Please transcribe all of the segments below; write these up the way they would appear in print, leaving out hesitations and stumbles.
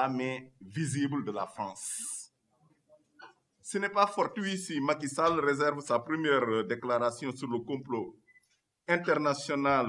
la main visible de la France. Ce n'est pas fortuit si Macky Sall réserve sa première déclaration sur le complot international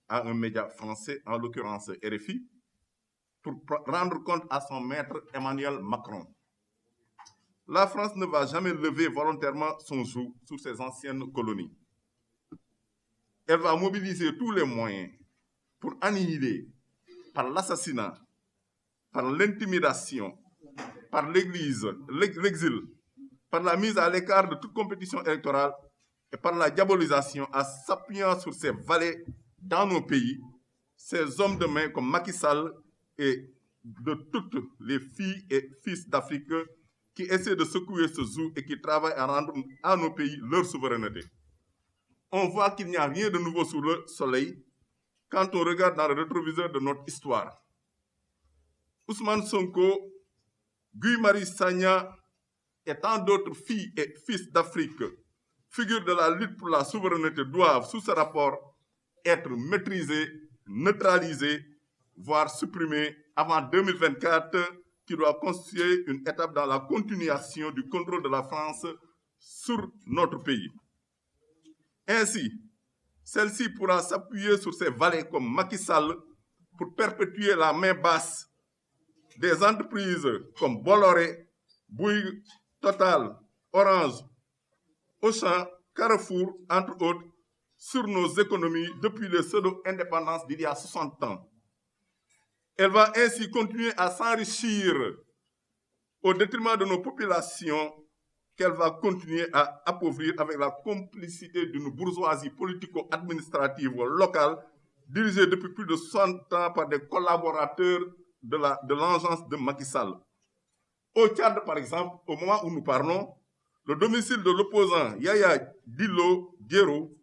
à un média français, en l'occurrence RFI, pour rendre compte à son maître Emmanuel Macron. La France ne va jamais lever volontairement son joug sur ses anciennes colonies. Elle va mobiliser tous les moyens pour annihiler par l'assassinat, par l'intimidation, par l'exil, par la mise à l'écart de toute compétition électorale et par la diabolisation en s'appuyant sur ces valets dans nos pays, ces hommes de main comme Macky Sall et de toutes les filles et fils d'Afrique qui essaient de secouer ce joug et qui travaillent à rendre à nos pays leur souveraineté. On voit qu'il n'y a rien de nouveau sous le soleil quand on regarde dans le rétroviseur de notre histoire. Ousmane Sonko, Guy Marius Sagna et tant d'autres filles et fils d'Afrique, figures de la lutte pour la souveraineté, doivent, sous ce rapport, être maîtrisés, neutralisés, voire supprimés avant 2024, qui doit constituer une étape dans la continuation du contrôle de la France sur notre pays. Ainsi, celle-ci pourra s'appuyer sur ses valets comme Macky Sall pour perpétuer la main basse des entreprises comme Bolloré, Bouygues, Total, Orange, Auchan, Carrefour, entre autres, sur nos économies depuis les pseudo-indépendances d'il y a 60 ans. Elle va ainsi continuer à s'enrichir au détriment de nos populations qu'elle va continuer à appauvrir avec la complicité d'une bourgeoisie politico-administrative locale dirigée depuis plus de 60 ans par des collaborateurs de l'engeance de Macky Sall. Au Tchad, par exemple, au moment où nous parlons, le domicile de l'opposant Yaya Dillo Diero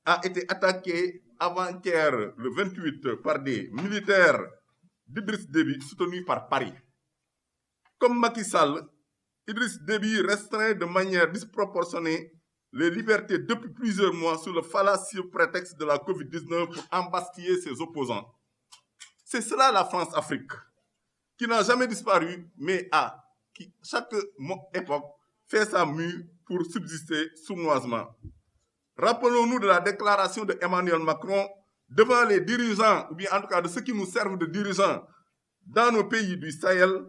a été attaqué avant-hier, le 28, par des militaires d'Idriss Déby soutenus par Paris. Comme Macky Sall, Idriss Déby restreint de manière disproportionnée les libertés depuis plusieurs mois sous le fallacieux prétexte de la COVID-19 pour embastiller ses opposants. C'est cela la France-Afrique, qui n'a jamais disparu, mais qui, chaque époque, fait sa mue pour subsister sournoisement. Rappelons-nous de la déclaration de Emmanuel Macron devant les dirigeants, ou bien en tout cas de ceux qui nous servent de dirigeants dans nos pays du Sahel,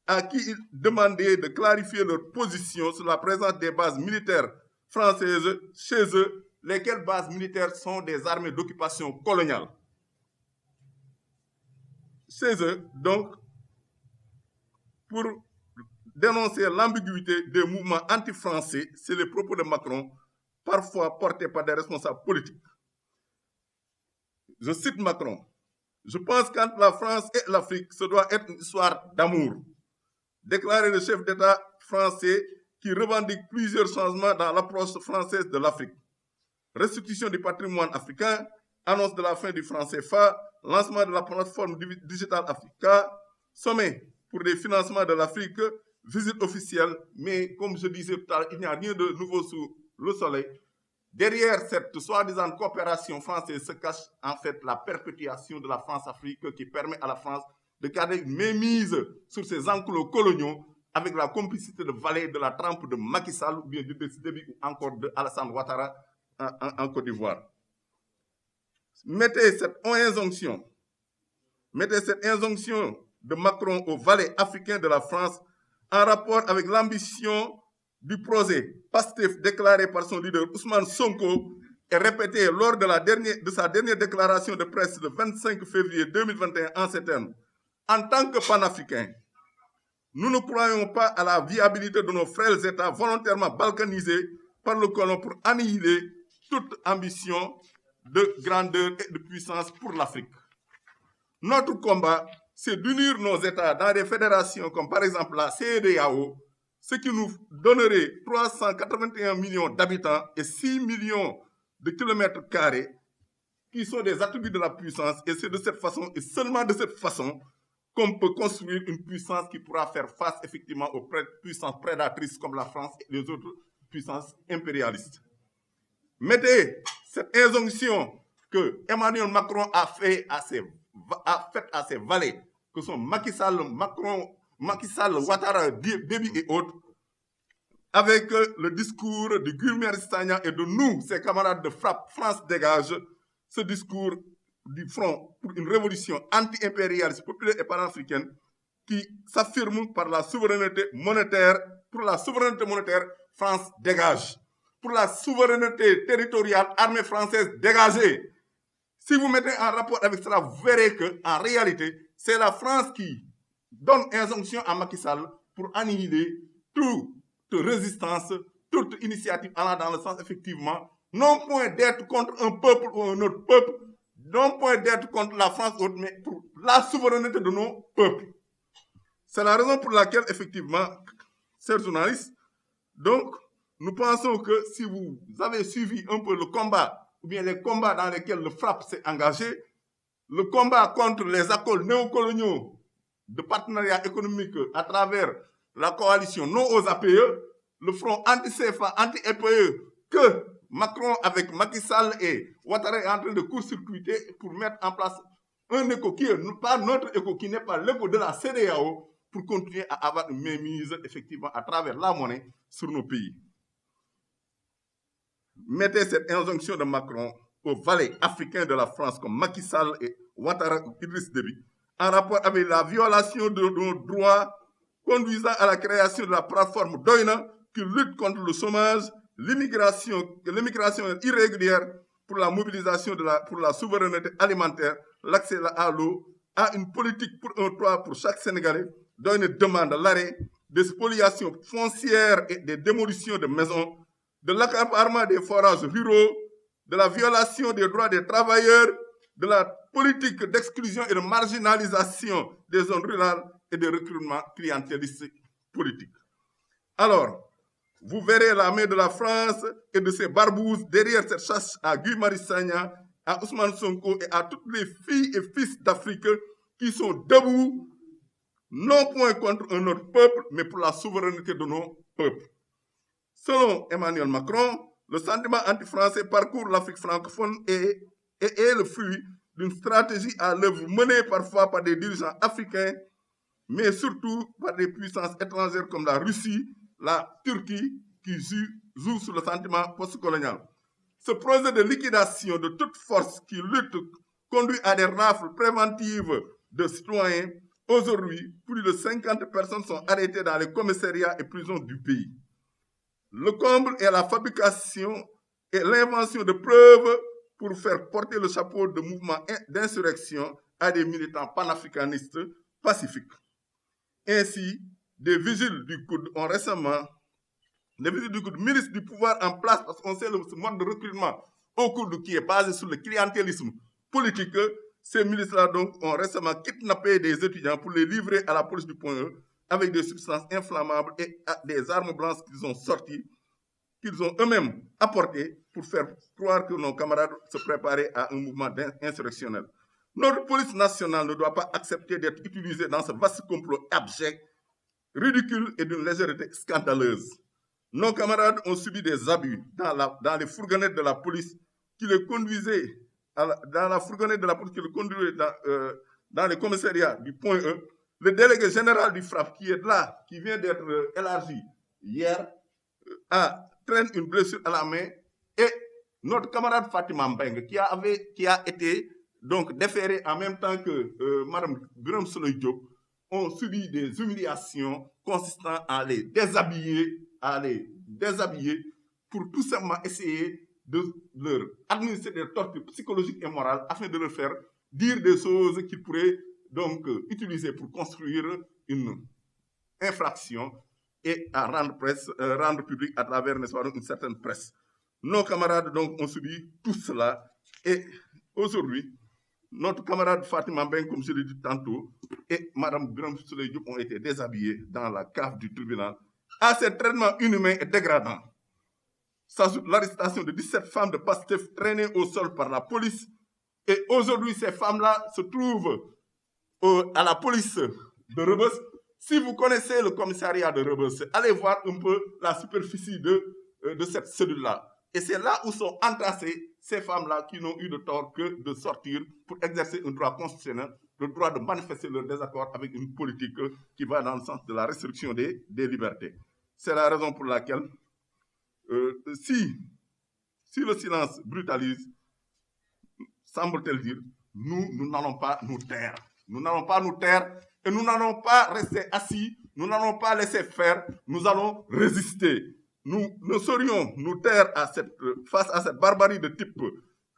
à qui il demandait de clarifier leur position sur la présence des bases militaires françaises chez eux, lesquelles bases militaires sont des armées d'occupation coloniale. Chez eux, donc, pour dénoncer l'ambiguïté des mouvements anti-français, c'est les propos de Macron, parfois portés par des responsables politiques. Je cite Macron, « Je pense qu'entre la France et l'Afrique, ce doit être une histoire d'amour », déclarait le chef d'État français qui revendique plusieurs changements dans l'approche française de l'Afrique. Restitution du patrimoine africain, annonce de la fin du franc CFA, lancement de la plateforme Digital Africa, sommet pour les financements de l'Afrique, visite officielle, mais comme je disais tout à l'heure, il n'y a rien de nouveau sous le soleil. Derrière cette soi-disant coopération française se cache en fait la perpétuation de la France-Afrique qui permet à la France de garder une mainmise sur ses enclos coloniaux avec la complicité de valets de la trempe de Macky Sall ou bien d'Idriss Déby ou encore de Alassane Ouattara en Côte d'Ivoire. Mettez cette injonction de Macron aux valets africains de la France en rapport avec l'ambition du projet PASTEF déclaré par son leader Ousmane Sonko et répété lors de sa dernière déclaration de presse le 25 février 2021 en ces termes. En tant que panafricains, nous ne croyons pas à la viabilité de nos frères États volontairement balkanisés par le colon pour annihiler toute ambition de grandeur et de puissance pour l'Afrique. Notre combat, c'est d'unir nos États dans des fédérations comme par exemple la CEDEAO, ce qui nous donnerait 381 millions d'habitants et 6 millions de kilomètres carrés, qui sont des attributs de la puissance, et c'est de cette façon, et seulement de cette façon, qu'on peut construire une puissance qui pourra faire face effectivement aux puissances prédatrices comme la France et les autres puissances impérialistes. Mettez cette injonction que Emmanuel Macron a faite à ses valets, que sont Macky Sall, Macron, Macky Sall, Ouattara, Déby et autres, avec le discours de Guy Marius Sagna et de nous, ses camarades de FRAPP, France Dégage, ce discours du Front pour une révolution anti-impérialiste, populaire et panafricaine qui s'affirme par la souveraineté monétaire. Pour la souveraineté monétaire, France dégage. Pour la souveraineté territoriale, armée française dégagée. Si vous mettez en rapport avec cela, vous verrez qu'en réalité, c'est la France qui donne injonction à Macky Sall pour annihiler toute résistance, toute initiative allant dans le sens, effectivement, non point d'être contre un peuple ou un autre peuple, non point d'être contre la France, mais pour la souveraineté de nos peuples. C'est la raison pour laquelle, effectivement, chers journalistes, donc, nous pensons que si vous avez suivi un peu le combat, ou bien les combats dans lesquels le FRAPP s'est engagé, le combat contre les accords néocoloniaux de partenariat économique à travers la coalition non aux APE, le front anti-CFA, anti-EPE, que Macron avec Macky Sall et Ouattara est en train de court-circuiter pour mettre en place un écho qui n'est pas notre écho, qui n'est pas l'écho de la CEDEAO, pour continuer à avoir une mainmise, effectivement, à travers la monnaie sur nos pays. Mettez cette injonction de Macron aux valets africains de la France comme Macky Sall et Ouattara ou Idriss Déby en rapport avec la violation de nos droits conduisant à la création de la plateforme Doina qui lutte contre le chômage, l'immigration irrégulière pour la mobilisation pour la souveraineté alimentaire, l'accès à l'eau, à une politique pour un toit pour chaque Sénégalais, Doina demande l'arrêt des spoliations foncières et des démolitions de maisons, de l'accaparement des forages ruraux, de la violation des droits des travailleurs, de la politique d'exclusion et de marginalisation des zones rurales et de recrutement clientélistique politique. Alors, vous verrez la main de la France et de ses barbouzes derrière cette chasse à Guy Marius Sagna, à Ousmane Sonko et à toutes les filles et fils d'Afrique qui sont debout, non point contre un autre peuple, mais pour la souveraineté de nos peuples. Selon Emmanuel Macron, le sentiment anti-français parcourt l'Afrique francophone et est le fruit d'une stratégie à l'œuvre menée parfois par des dirigeants africains, mais surtout par des puissances étrangères comme la Russie, la Turquie, qui jouent sur le sentiment postcolonial. Ce projet de liquidation de toute force qui lutte conduit à des rafles préventives de citoyens. Aujourd'hui, plus de 50 personnes sont arrêtées dans les commissariats et prisons du pays. Le comble est la fabrication et l'invention de preuves pour faire porter le chapeau de mouvements d'insurrection à des militants panafricanistes pacifiques. Ainsi, des vigiles du coude ont récemment, des vigiles du coude, ministres du pouvoir en place, parce qu'on sait ce mode de recrutement au coude qui est basé sur le clientélisme politique. Ces ministres-là donc ont récemment kidnappé des étudiants pour les livrer à la police du point E avec des substances inflammables et des armes blanches qu'ils ont sorties, qu'ils ont eux-mêmes apportées pour faire croire que nos camarades se préparaient à un mouvement insurrectionnel. Notre police nationale ne doit pas accepter d'être utilisée dans ce vaste complot abject, ridicule et d'une légèreté scandaleuse. Nos camarades ont subi des abus dans les fourgonnettes de la police qui les conduisaient dans la fourgonnette de la police qui le conduisait dans les commissariats du point E. Le délégué général du FRAPP, qui est là, qui vient d'être élargi hier, traîne une blessure à la main. Et notre camarade Fatima Mbeng, qui a été donc déféré en même temps que Mme Birame Souleye Diop, ont subi des humiliations consistant à les déshabiller pour tout simplement essayer de leur administrer des tortures psychologiques et morales afin de leur faire dire des choses qu'ils pourraient donc utiliser pour construire une infraction et à rendre public à travers, n'est-ce pas, une certaine presse. Nos camarades donc ont subi tout cela et aujourd'hui, notre camarade Fatima Mbeng, comme je l'ai dit tantôt, et Mme Birame Souleye Diop ont été déshabillés dans la cave du tribunal à ces traitements inhumains et dégradants. S'ajoute l'arrestation de 17 femmes de Pastef traînées au sol par la police. Et aujourd'hui, ces femmes-là se trouvent à la police de Rebeuss. Si vous connaissez le commissariat de Rebeuss, allez voir un peu la superficie de cette cellule-là. Et c'est là où sont entassés ces femmes-là qui n'ont eu de tort que de sortir pour exercer un droit constitutionnel, le droit de manifester leur désaccord avec une politique qui va dans le sens de la restriction des libertés. C'est la raison pour laquelle, si le silence brutalise, semble-t-il dire, nous n'allons pas nous taire. Nous n'allons pas nous taire et nous n'allons pas rester assis, nous n'allons pas laisser faire, nous allons résister. Nous ne saurions nous taire face à cette barbarie de type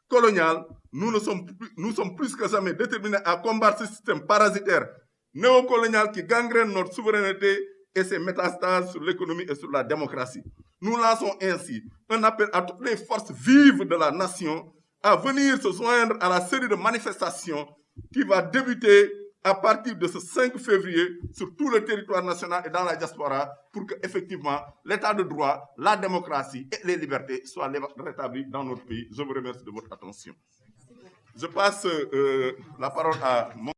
colonial. Nous sommes plus que jamais déterminés à combattre ce système parasitaire néocolonial qui gangrène notre souveraineté et ses métastases sur l'économie et sur la démocratie. Nous lançons ainsi un appel à toutes les forces vives de la nation à venir se joindre à la série de manifestations qui va débuter à partir de ce 5 février sur tout le territoire national et dans la diaspora pour que, effectivement, l'état de droit, la démocratie et les libertés soient rétablis dans notre pays. Je vous remercie de votre attention. Je passe la parole à mon...